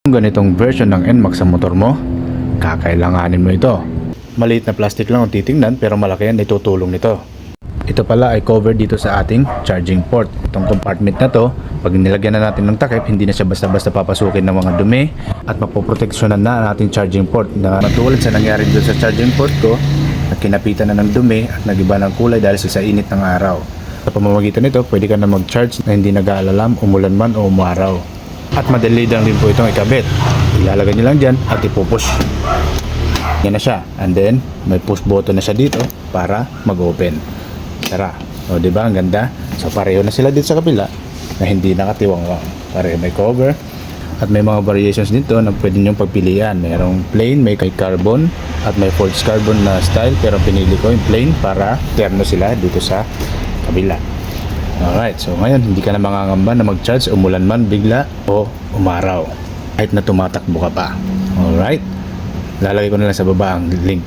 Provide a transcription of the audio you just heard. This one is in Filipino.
Kung ganitong version ng NMAX sa motor mo, kakailanganin mo ito. Maliit na plastic lang ang titingnan pero malaki ang itutulong nito. Ito pala ay cover dito sa ating charging port. Itong compartment na to, pag nilagyan na natin ng takip, hindi na siya basta-basta papasukin ng mga dumi at mapoproteksyonan na ang ating charging port. Na matulad sa nangyari dito sa charging port ko, na kinapitan na ng dumi at nagiba ng kulay dahil sa init ng araw. Sa pamamagitan nito, pwede ka na mag-charge na hindi nag-aalalam, umulan man o umaraw. At madali lang din po itong ikabit. Ilalagay nyo lang dyan at ipupush. Yan na siya. And then, may push button na siya dito para mag-open. Tara. O, diba? Ang ganda. So, pareho na sila dito sa kabila na hindi nakatiwang-wang. Pareho may cover. At may mga variations dito na pwede nyo pagpilian. Mayroong plain, may carbon, at may forged carbon na style. Pero pinili ko yung plain para terno sila dito sa kabila. Alright. So, ngayon, hindi ka na mangangamba na mag-charge, umulan man bigla o umaraw. Kahit na tumatakbo ka pa. Alright. Lalagay ko na lang sa baba ang link